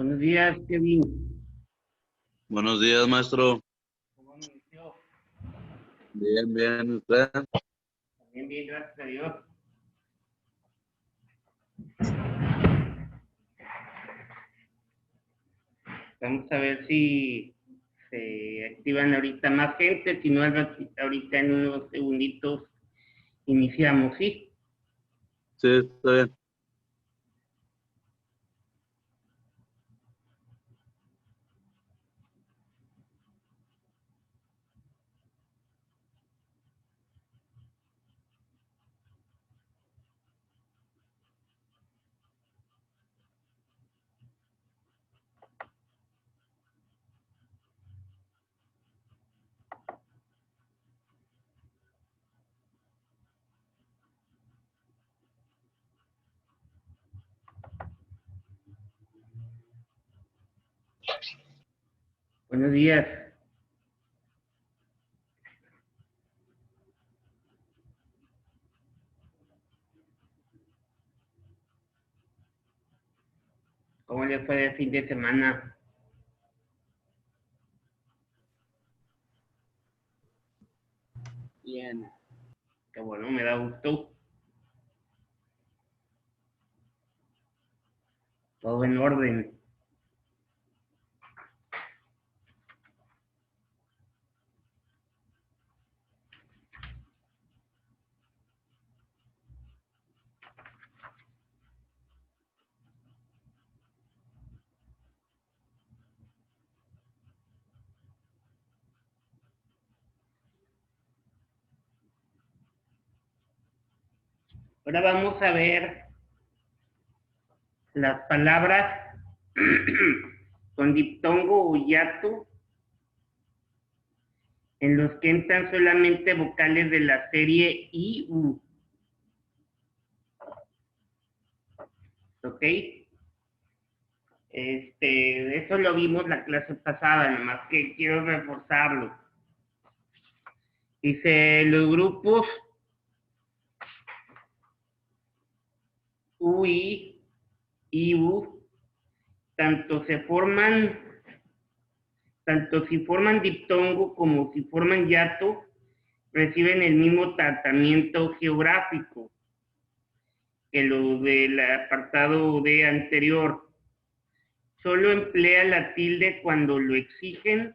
Buenos días, Kevin. Buenos días, maestro. ¿Cómo amaneció? Bien, bien, ¿usted? También bien, gracias a Dios. Vamos a ver si se activan ahorita más gente, si no, ahorita en unos segunditos iniciamos, ¿sí? Sí, está bien. Buenos días. ¿Cómo le fue el fin de semana? Bien. Qué bueno, me da gusto. Todo en orden. Ahora vamos a ver las palabras con diptongo o hiato en los que entran solamente vocales de la serie I, U. ¿Ok? Eso lo vimos la clase pasada, nomás que quiero reforzarlo. Dice, los grupos UI y U, tanto si forman diptongo como si forman hiato, reciben el mismo tratamiento geográfico que lo del apartado D anterior. Solo emplea la tilde cuando lo exigen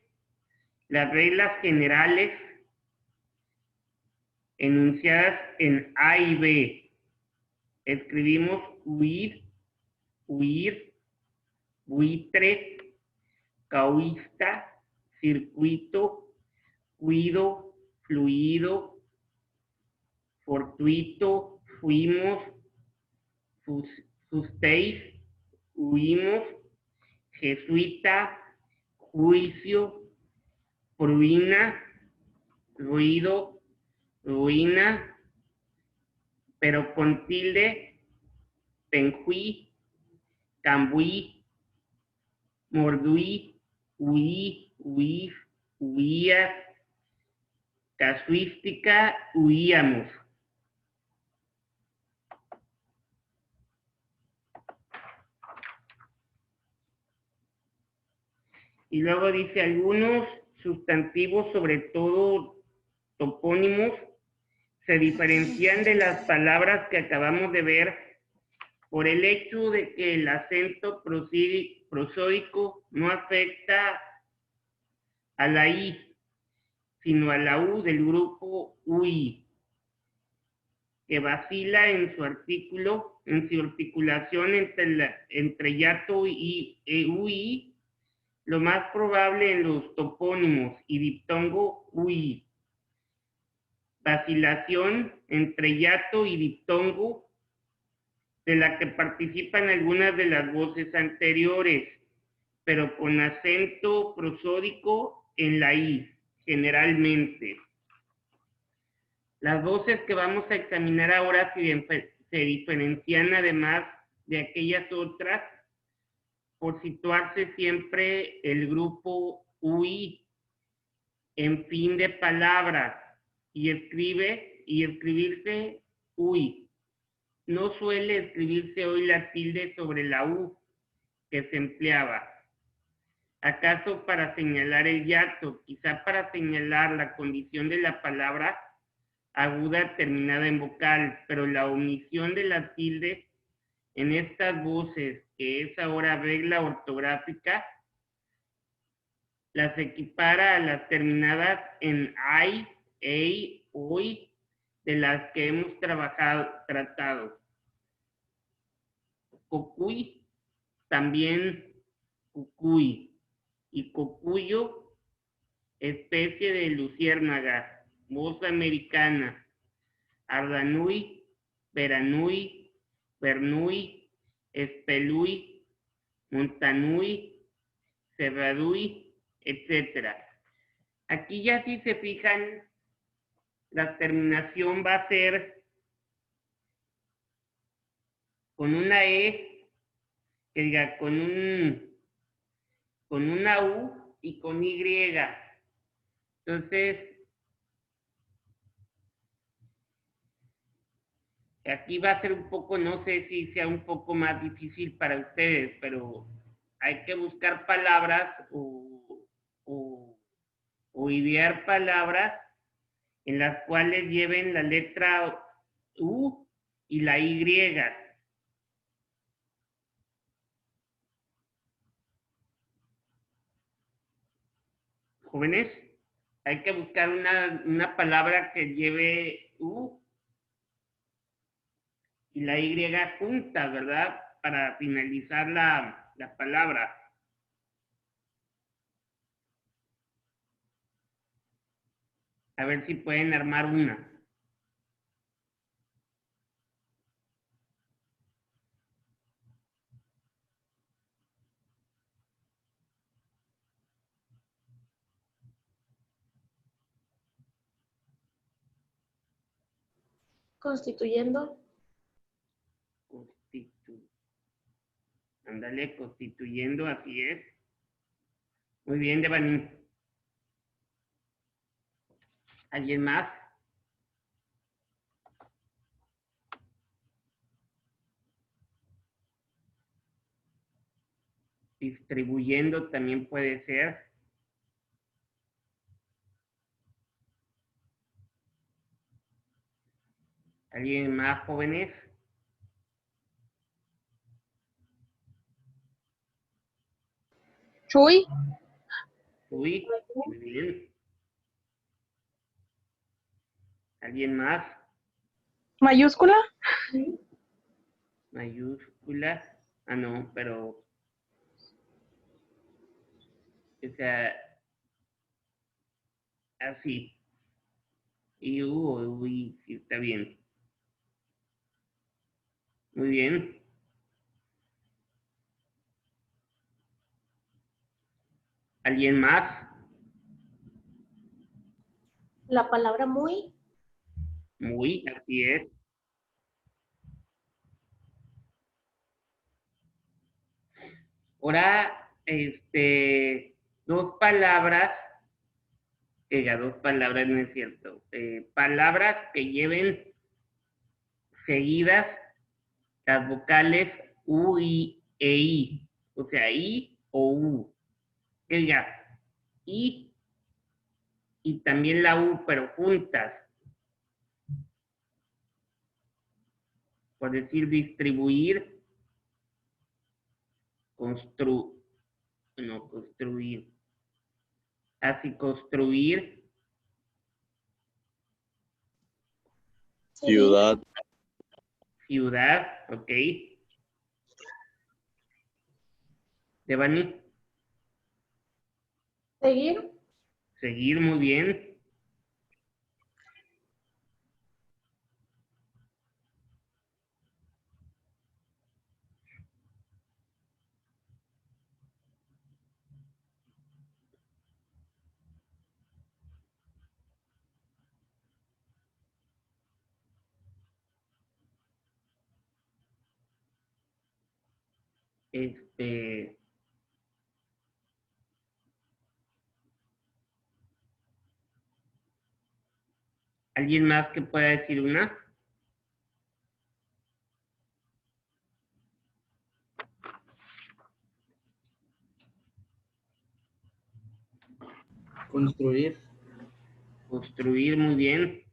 las reglas generales enunciadas en A y B. Escribimos huir, huir, buitre, cahuista, circuito, cuido, fluido, fortuito, fuimos, fusteis, huimos, jesuita, juicio, pruina, ruido, ruina, pero con tilde, penjuí, cambuí, morduí, huí, huir, huía, casuística, huíamos. Y luego dice algunos sustantivos, sobre todo topónimos, se diferencian de las palabras que acabamos de ver por el hecho de que el acento prosódico no afecta a la I, sino a la U del grupo UI, que vacila en su articulación entre hiato y UI, lo más probable en los topónimos y diptongo UI. Vacilación entre hiato y diptongo, de la que participan algunas de las voces anteriores, pero con acento prosódico en la I, generalmente. Las voces que vamos a examinar ahora se diferencian además de aquellas otras por situarse siempre el grupo UI en fin de palabras y escribirse UI. No suele escribirse hoy la tilde sobre la U, que se empleaba. ¿Acaso para señalar el hiato? Quizá para señalar la condición de la palabra aguda terminada en vocal, pero la omisión de la tilde en estas voces, que es ahora regla ortográfica, las equipara a las terminadas en ay, ei, oi, de las que hemos tratado. Cocuy, también cucuy, y cocuyo, especie de luciérnaga, voz americana, ardanui, veranui, vernui, espelui, montanui, cerradui, etc. Aquí ya si se fijan, la terminación va a ser con una E, que diga con una U y con Y. Entonces, aquí va a ser un poco, no sé si sea un poco más difícil para ustedes, pero hay que buscar palabras o idear palabras en las cuales lleven la letra U y la Y. Jóvenes, hay que buscar una palabra que lleve U y la Y juntas, ¿verdad? Para finalizar la palabra. A ver si pueden armar una. Constituyendo. Ándale, constituyendo, así es. Muy bien, Devani. ¿Alguien más? Distribuyendo también puede ser. ¿Alguien más, jóvenes? Chuy. Uy, muy bien. ¿Alguien más? Mayúscula. Mayúscula. Ah, no, pero, o sea, así. Y uy, sí, está bien. Muy bien. ¿Alguien más? La palabra muy. Muy, así es. Ahora, dos palabras, dos palabras no es cierto, palabras que lleven seguidas las vocales U e I, o sea, I o U, que diga I y también la U, pero juntas, por decir distribuir, construir, así construir, Ciudad. ciudad, ok. Devani, Seguir. seguir muy bien. ¿Alguien más que pueda decir una? Construir. Construir, muy bien.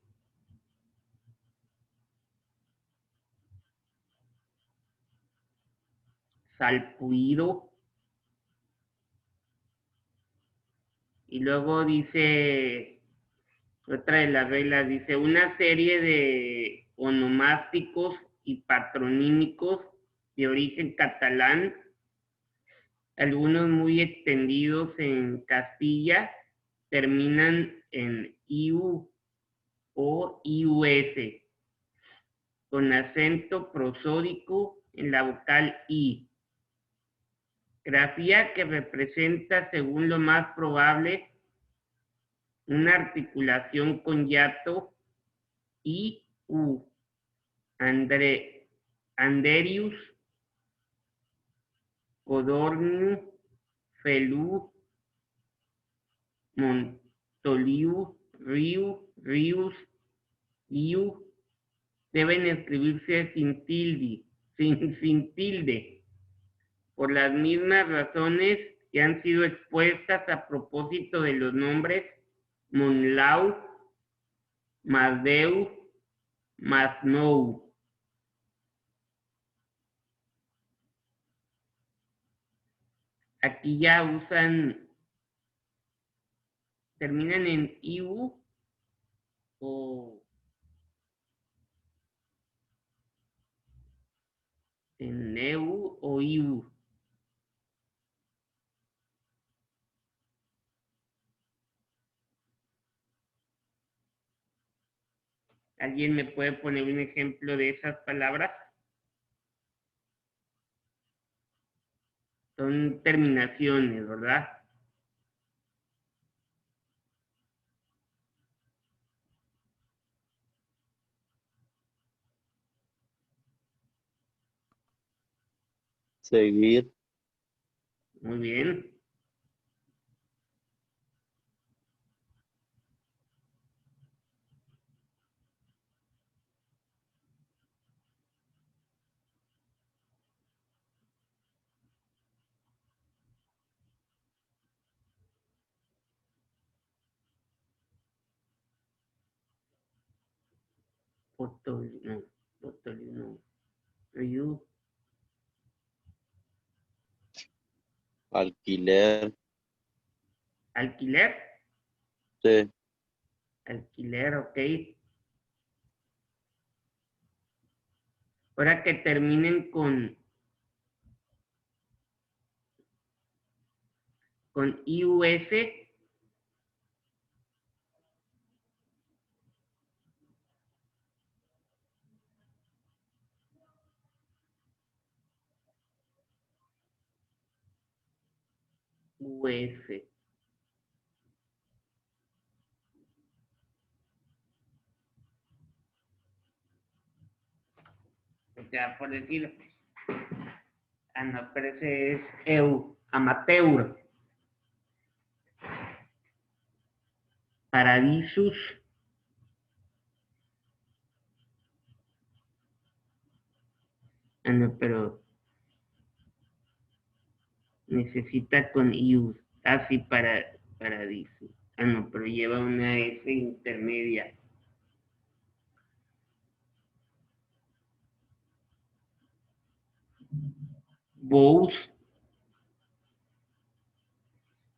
Salpuido. Y luego dice, otra de las reglas, dice, una serie de onomásticos y patronímicos de origen catalán, algunos muy extendidos en Castilla, terminan en IU o IUS, con acento prosódico en la vocal I. Grafía que representa, según lo más probable, una articulación con hiato I, U. Anderius, Codorniu, Felú, Montoliu, Rius, Iu, deben escribirse sin tilde, por las mismas razones que han sido expuestas a propósito de los nombres Monlau, Masdeu, Masnou. Aquí ya usan, terminan en IU o en EU o IU. ¿Alguien me puede poner un ejemplo de esas palabras? Son terminaciones, ¿verdad? Seguir. Muy bien. Potolino, Ryu, Alquiler. alquiler, Sí. alquiler, ok. Ahora que terminen con IUS, US. O sea, por decir, no, pero ese es amateur. Paradisus. No, pero necesita con IU. Así paradisus. No, pero lleva una S intermedia. Bous.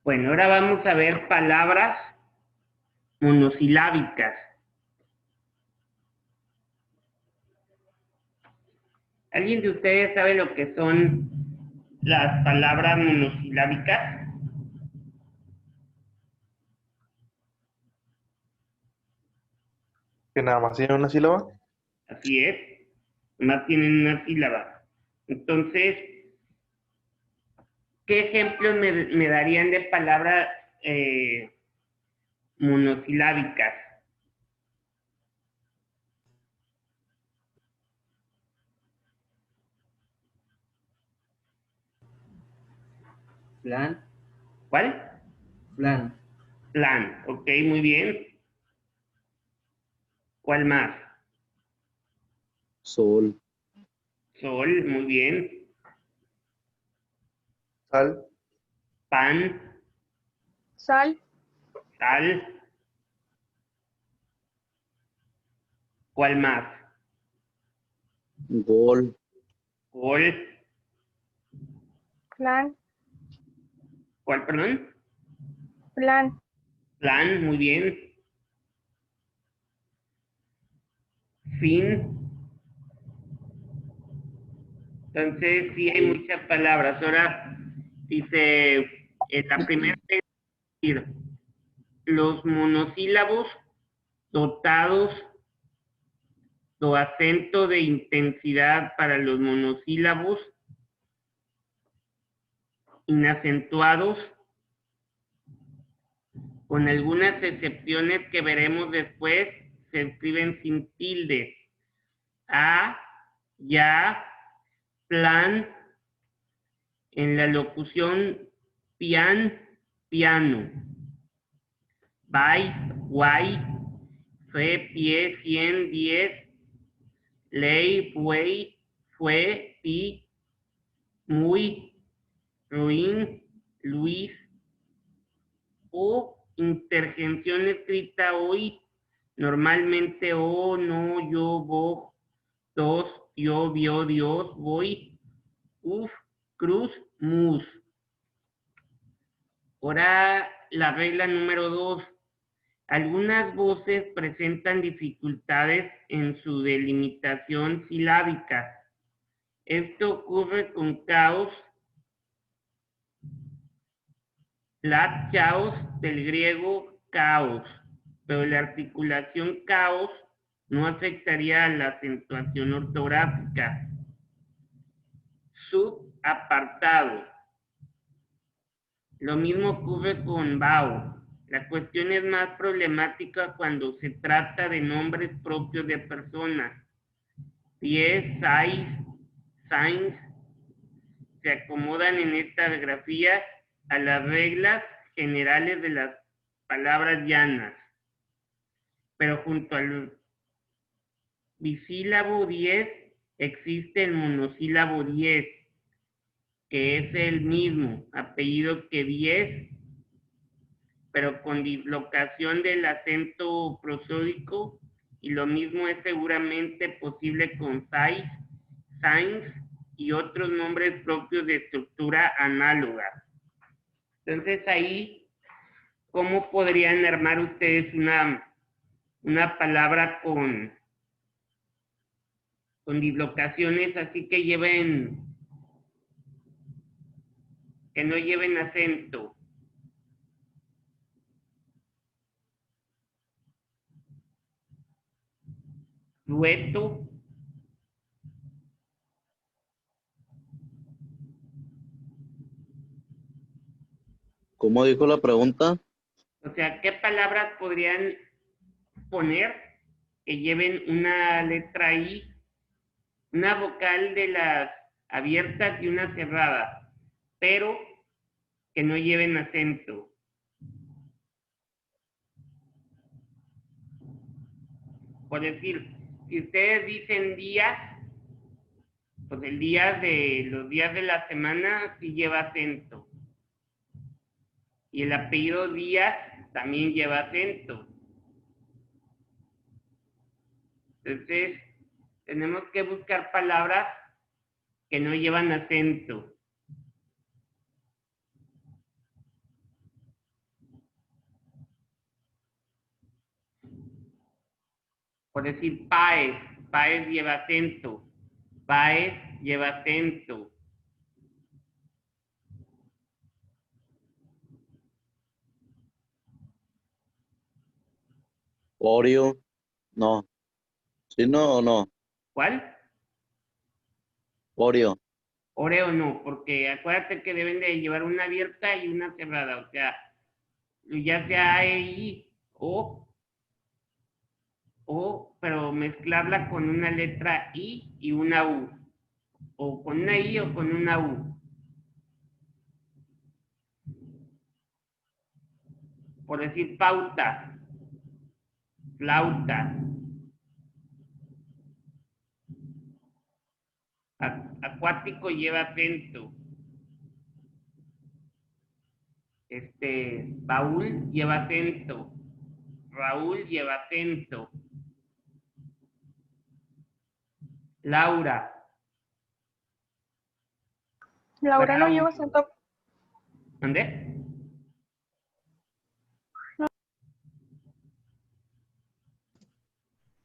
Bueno, ahora vamos a ver palabras monosilábicas. ¿Alguien de ustedes sabe lo que son las palabras monosilábicas? Que nada más tiene una sílaba. Así es. Más tienen una sílaba. Entonces, ¿qué ejemplos me darían de palabras monosilábicas? Plan. ¿Cuál? Plan. Plan. Ok, muy bien. ¿Cuál más? Sol. Sol, muy bien. Sal. Pan. Sal. Tal. ¿Cuál más? Gol. Gol. Plan. ¿Cuál, perdón? Plan. Plan, muy bien. Fin. Entonces, sí hay muchas palabras. Ahora, dice, en la primera es decir, los monosílabos dotados do acento de intensidad para los monosílabos inacentuados, con algunas excepciones que veremos después, se escriben sin tilde. A, ya, plan, en la locución pian, piano. By, guay, fe, pie, 100, 10, ley, buey, fue, pi, muy, ruin, Luis, o interjección escrita hoy, normalmente o, no, yo, vos, dos, yo, vio, Dios, voy, uf, cruz, mus. Ahora la regla número 2. Algunas voces presentan dificultades en su delimitación silábica. Esto ocurre con caos, chaos del griego caos, pero la articulación caos no afectaría a la acentuación ortográfica. Subapartado. Lo mismo ocurre con bao. La cuestión es más problemática cuando se trata de nombres propios de personas. Pies, sais, signs, se acomodan en esta grafía a las reglas generales de las palabras llanas. Pero junto al bisílabo 10 existe el monosílabo 10, que es el mismo apellido que 10, pero con dislocación del acento prosódico, y lo mismo es seguramente posible con sais, signs y otros nombres propios de estructura análoga. Entonces ahí, ¿cómo podrían armar ustedes una palabra con dislocaciones así que no lleven acento? Dueto, ¿Cómo dijo la pregunta? o sea, ¿qué palabras podrían poner que lleven una letra I, una vocal de las abiertas y una cerrada, pero que no lleven acento? Por decir, si ustedes dicen días, pues el día de los días de la semana sí lleva acento. Y el apellido Díaz también lleva acento. Entonces, tenemos que buscar palabras que no llevan acento. Por decir, Páez, Páez lleva acento. Páez lleva acento. Oreo. No. ¿Sí, no o no? ¿Cuál? Oreo. Oreo no, porque acuérdate que deben de llevar una abierta y una cerrada. O sea, ya sea EI pero mezclarla con una letra I y una U. O con una I o con una U. Por decir pauta, flauta, acuático lleva acento. Paul lleva acento. Raúl lleva acento. Laura. Laura no Braulio. lleva acento. ¿Dónde?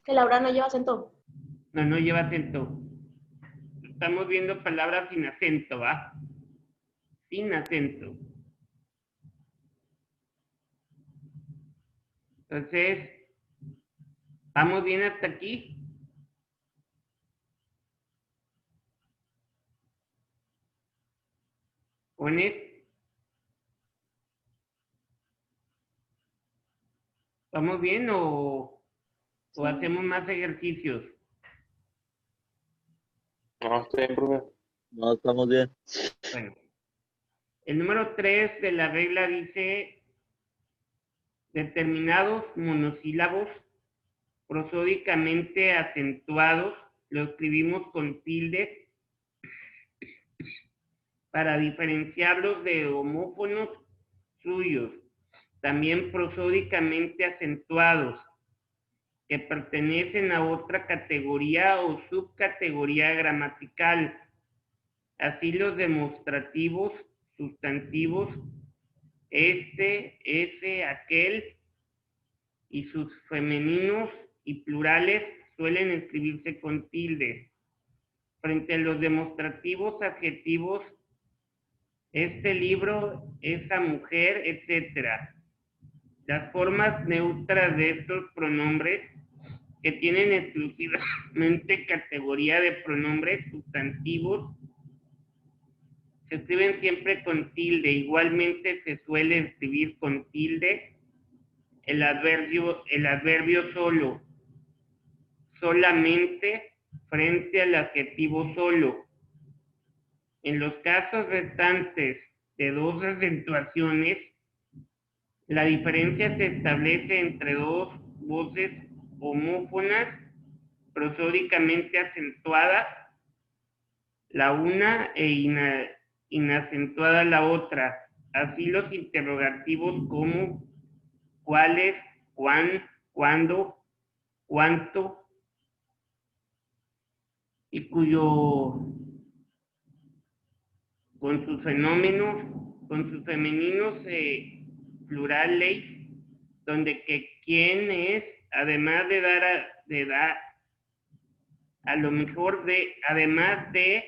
Que Laura no lleva acento. No, no lleva acento. Estamos viendo palabras sin acento, ¿va? Sin acento. Entonces, ¿vamos bien hasta aquí? ¿Jóvenes? ¿Vamos bien o hacemos más ejercicios? No, está bien, profe. No, estamos bien. Bueno, el número 3 de la regla dice determinados monosílabos prosódicamente acentuados, lo escribimos con tilde para diferenciarlos de homófonos suyos, también prosódicamente acentuados, que pertenecen a otra categoría o subcategoría gramatical. Así los demostrativos, sustantivos, ese, aquel, y sus femeninos y plurales suelen escribirse con tilde. Frente a los demostrativos adjetivos, este libro, esa mujer, etc. Las formas neutras de estos pronombres, que tienen exclusivamente categoría de pronombres sustantivos, se escriben siempre con tilde. Igualmente se suele escribir con tilde el adverbio solo, solamente, frente al adjetivo solo. En los casos restantes de dos acentuaciones, la diferencia se establece entre dos voces homófonas prosódicamente acentuadas, la una inacentuada la otra. Así los interrogativos como cuáles, cuán, cuándo, cuánto, y cuyo con sus femeninos plurales, donde que quién es, además de dar a lo mejor además de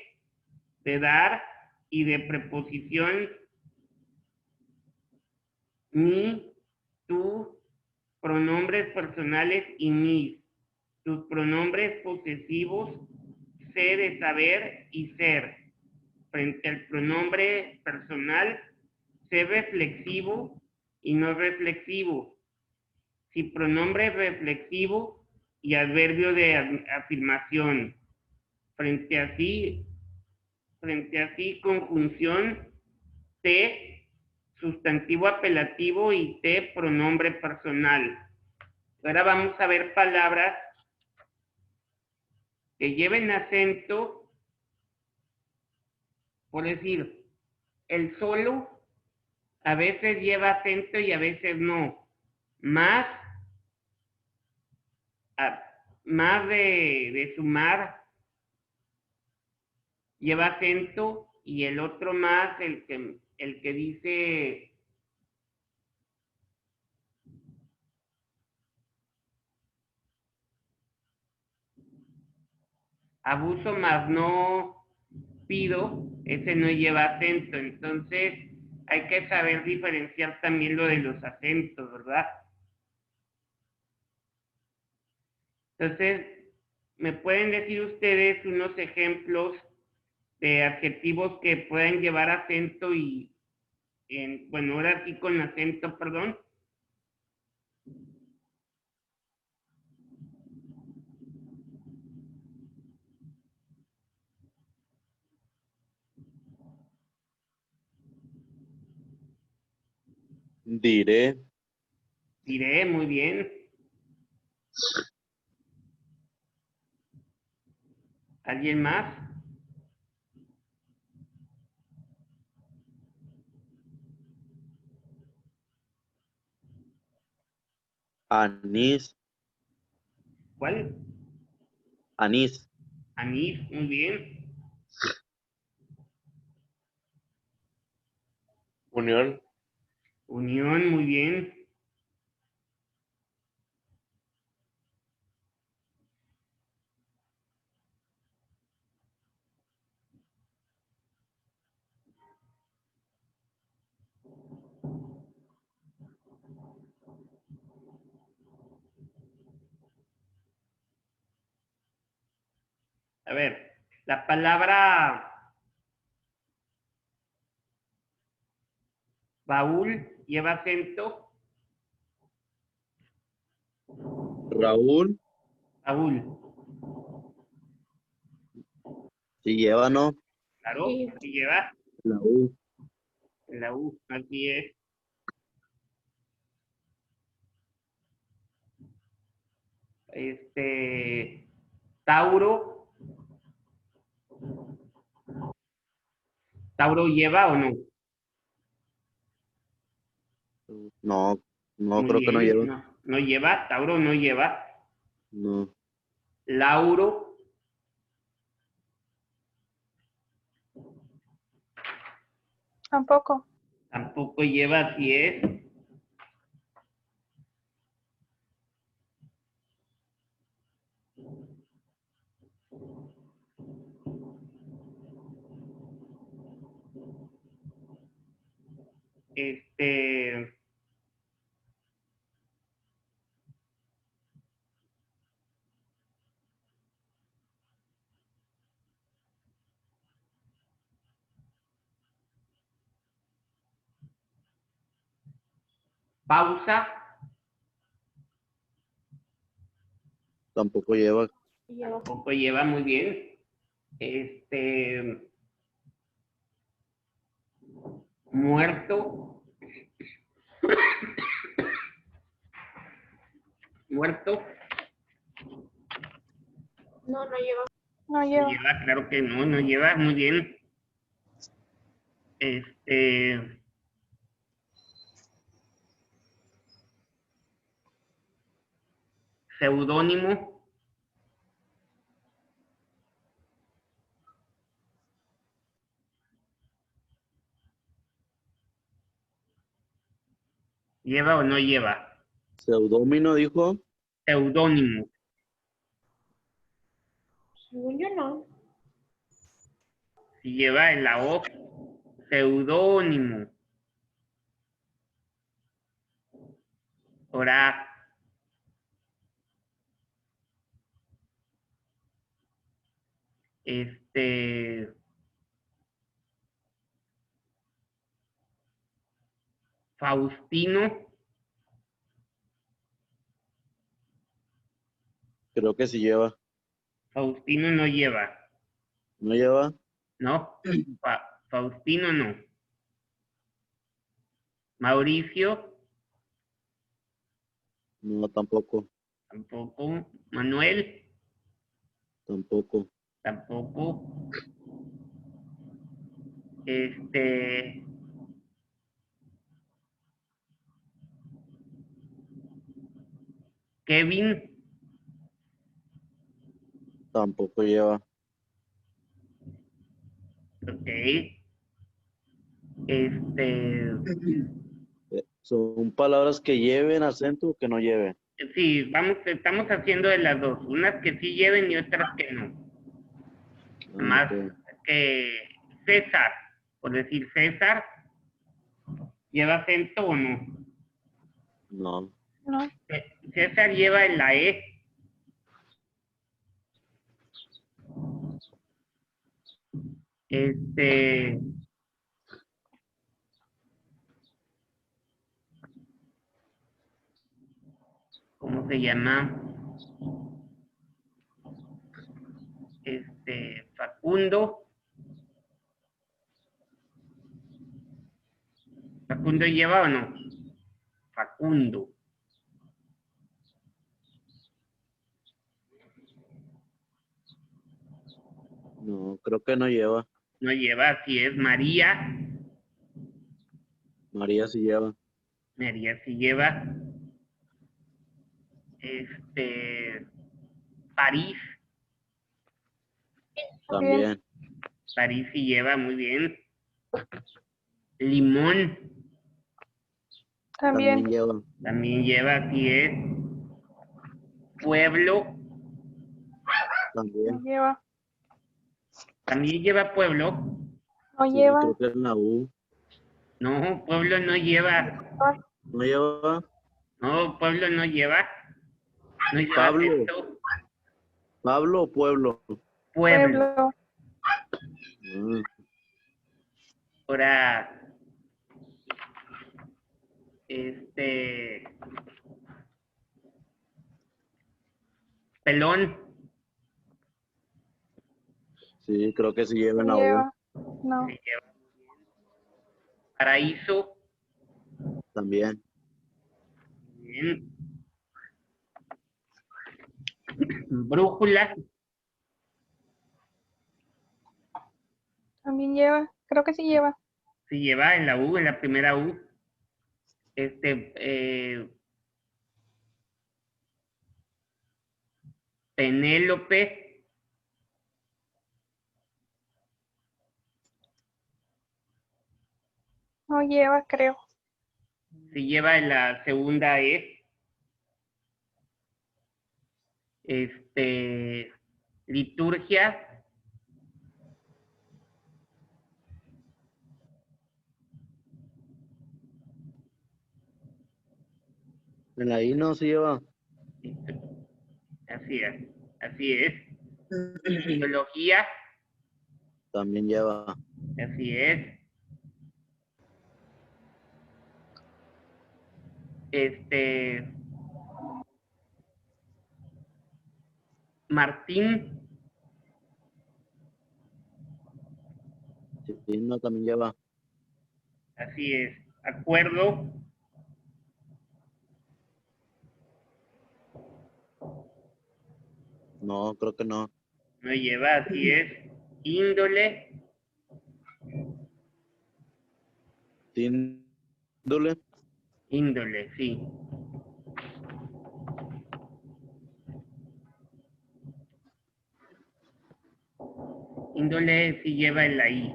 dar y de preposición ni, tú, pronombres personales y mis. Sus pronombres posesivos, sé de saber y ser. Frente al pronombre personal, sé reflexivo y no reflexivo. Si pronombre reflexivo y adverbio de afirmación. Frente a sí, conjunción, te, sustantivo apelativo, y te, pronombre personal. Ahora vamos a ver palabras que lleven acento, por decir, el solo a veces lleva acento y a veces no. Más de sumar lleva acento, y el otro más, el que dice abuso más no pido, ese no lleva acento. Entonces hay que saber diferenciar también lo de los acentos, ¿verdad? Entonces, ¿me pueden decir ustedes unos ejemplos de adjetivos que puedan llevar acento bueno, ahora sí con acento, perdón? Diré, Diré, muy bien. ¿Alguien más? Anís. ¿Cuál? Anís. Anís, muy bien. Unión. Unión, muy bien. A ver, la palabra baúl lleva acento. Raúl. Baúl, Si lleva, ¿no? claro, Sí. aquí lleva. La U. La U, aquí es. Tauro. ¿Tauro lleva o no? No, no, Muy creo que no bien, lleva. no, no lleva, Tauro no lleva. No. Lauro, Tampoco. tampoco lleva, así es. Este, pausa, Tampoco lleva. tampoco lleva, muy bien. Muerto, muerto, No, no lleva. No no lleva. lleva, claro que no, no lleva, muy bien. Seudónimo, ¿lleva o no lleva? Seudómino dijo. Seudónimo, Según yo no. si lleva en la O, seudónimo. Ahora, Faustino, Creo que sí lleva. Faustino no lleva, ¿No lleva? ¿no? Faustino no. Mauricio, No, tampoco. tampoco. Manuel, Tampoco. tampoco. Kevin, Tampoco lleva. ok. Este, Son palabras que lleven acento o que no lleven. sí, estamos haciendo de las dos, unas que sí lleven y otras que no. Ah, Más ok. que César, por decir César, ¿lleva acento o no? No. No. César lleva en la E. ¿Cómo se llama? Facundo. ¿Facundo lleva o no? Facundo. No, creo que no lleva. No lleva, así es. María. María sí lleva. María sí lleva. París. También. París sí lleva, muy bien. Limón. También lleva. También lleva, así es. Pueblo. También. Lleva. También lleva pueblo. No Sí, lleva. creo que es la U. No, pueblo no lleva. ¿No lleva? No, pueblo no lleva. No lleva Pablo. acento. ¿Pablo o Pueblo? Pueblo. Pueblo. Mm, Ahora, pelón. sí, creo que sí lleva en No la U. lleva. No. Sí lleva. Paraíso. También. Bien. Brújula. También lleva. Creo que sí lleva. Sí lleva en la U, en la primera U. Penélope. No lleva, creo. Sí lleva en la segunda E. Liturgia. En la I no se lleva. Así es. Así es. Biología. También lleva. Así es. Martín. Sí, no, también lleva. Así es. Acuerdo. No, creo que no. No lleva, así es. Índole. Índole. Índole, sí. Índole sí lleva en la I.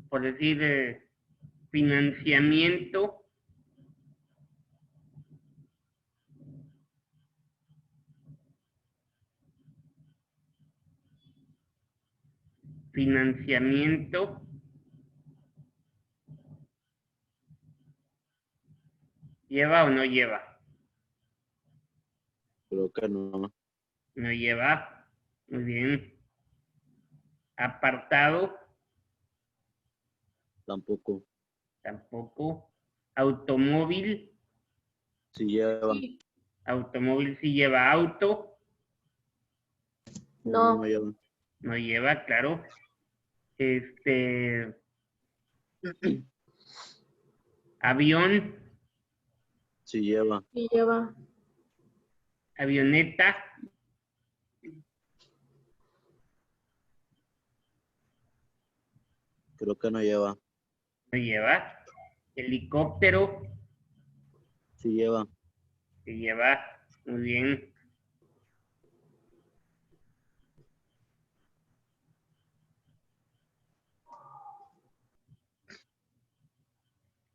Por decir, financiamiento. Financiamiento. ¿Lleva o no lleva? Creo que no. No lleva. Muy bien. Apartado. Tampoco. Tampoco. Automóvil. Sí lleva. Sí. Automóvil sí lleva. Auto. No, No. no lleva. No lleva, claro. Avión. Sí lleva. Sí lleva. Avioneta. Creo que no lleva. No lleva. Helicóptero. Sí lleva. Se lleva. Muy bien.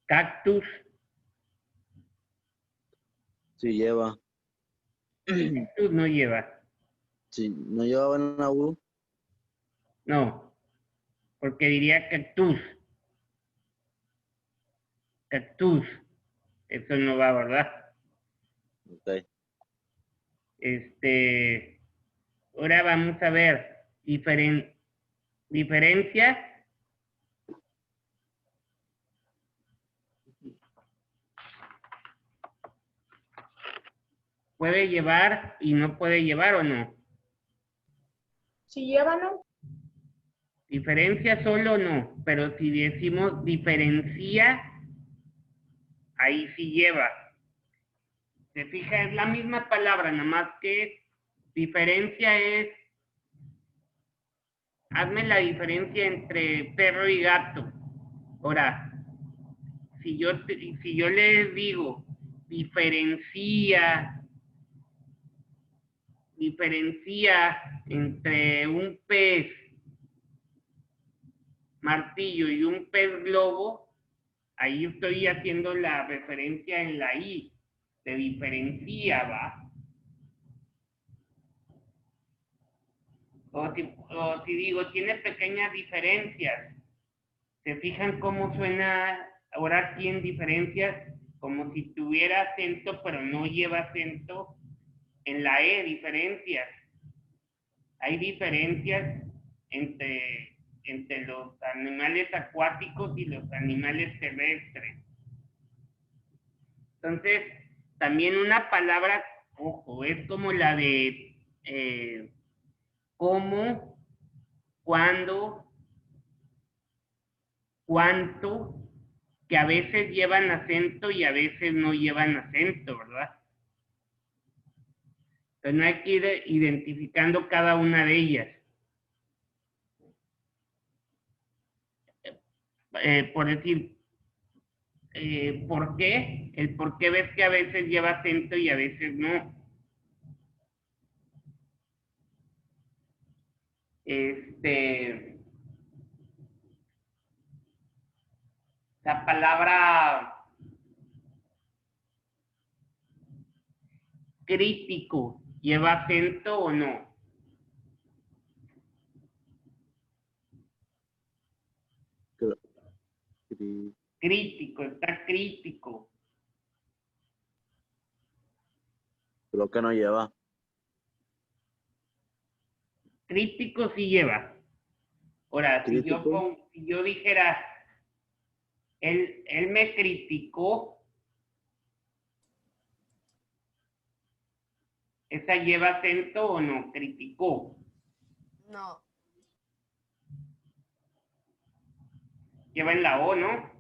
Cactus. Sí lleva. Cactus no lleva. Sí, no llevaba en la U. No. Porque diría cactus. Cactus. Eso no va, ¿verdad? Ok. Ahora vamos a ver. Diferencia. ¿Puede llevar y no puede llevar o no? Sí lleva, ¿no? Diferencia solo no, pero si decimos diferencia, ahí sí lleva. Se fija, es la misma palabra, nada más que diferencia es, hazme la diferencia entre perro y gato. Ahora, si yo les digo diferencia entre un pez martillo y un pez globo, ahí estoy haciendo la referencia en la I, se diferencia, ¿va? O si digo, tiene pequeñas diferencias, ¿se fijan cómo suena ahora aquí en diferencias? Como si tuviera acento, pero no lleva acento. En la E, diferencias. Hay diferencias entre los animales acuáticos y los animales terrestres. Entonces, también una palabra, ojo, es como la de cómo, cuándo, cuánto, que a veces llevan acento y a veces no llevan acento, ¿verdad? Entonces no hay que ir identificando cada una de ellas. Por decir, ¿por qué? El por qué ves que a veces lleva acento y a veces no. La palabra crítico, ¿lleva acento o no? Crítico, está crítico. Creo que no lleva. Crítico sí lleva. Ahora, si Crítico. yo dijera, él me criticó, ¿esa lleva acento o no? Criticó. No. Lleva en la O, ¿no?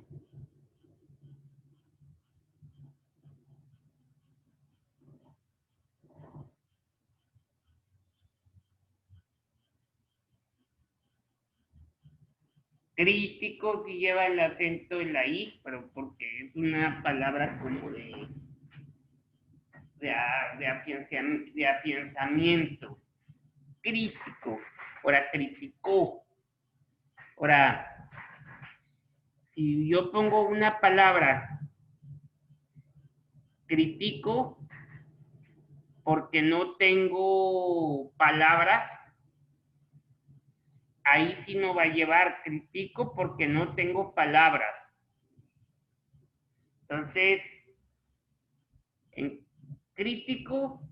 Crítico sí lleva el acento en la I, pero porque es una palabra como de afianzamiento. Crítico. Ahora, criticó. Ahora, si yo pongo una palabra, critico, porque no tengo palabras, ahí sí no va a llevar critico porque no tengo palabras. Entonces, en crítico,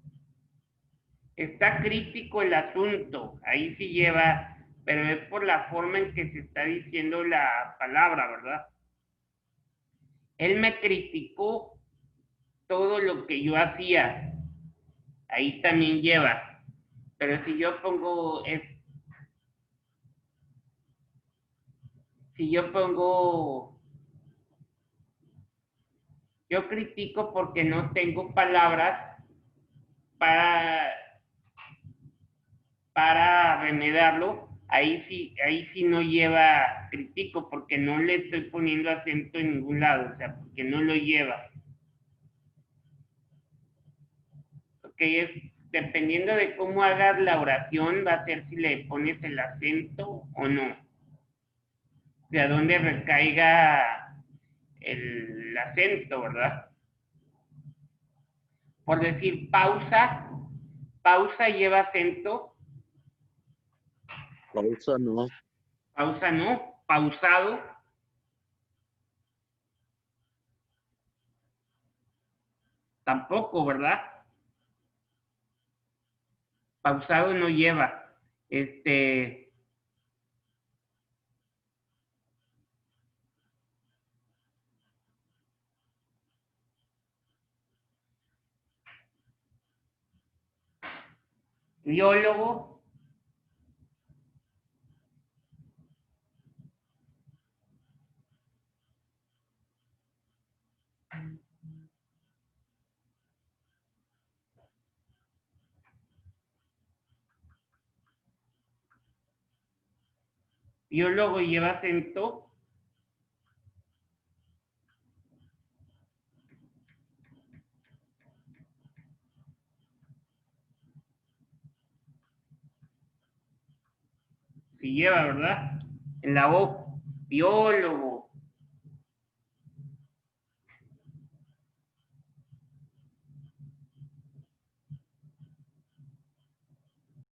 está crítico el asunto, ahí sí lleva, pero es por la forma en que se está diciendo la palabra, ¿verdad? Él me criticó todo lo que yo hacía, ahí también lleva, pero si yo pongo, si yo pongo, yo critico porque no tengo palabras para, para remediarlo, ahí sí no lleva critico porque no le estoy poniendo acento en ningún lado, o sea, porque no lo lleva. Ok, es dependiendo de cómo hagas la oración, va a ser si le pones el acento o no. De a dónde recaiga el acento, ¿verdad? Por decir pausa lleva acento, Pausa no. pausa no, pausado, tampoco, ¿verdad? Pausado no lleva. Biólogo, Biólogo lleva acento. Sí lleva, ¿verdad? En la O. Biólogo.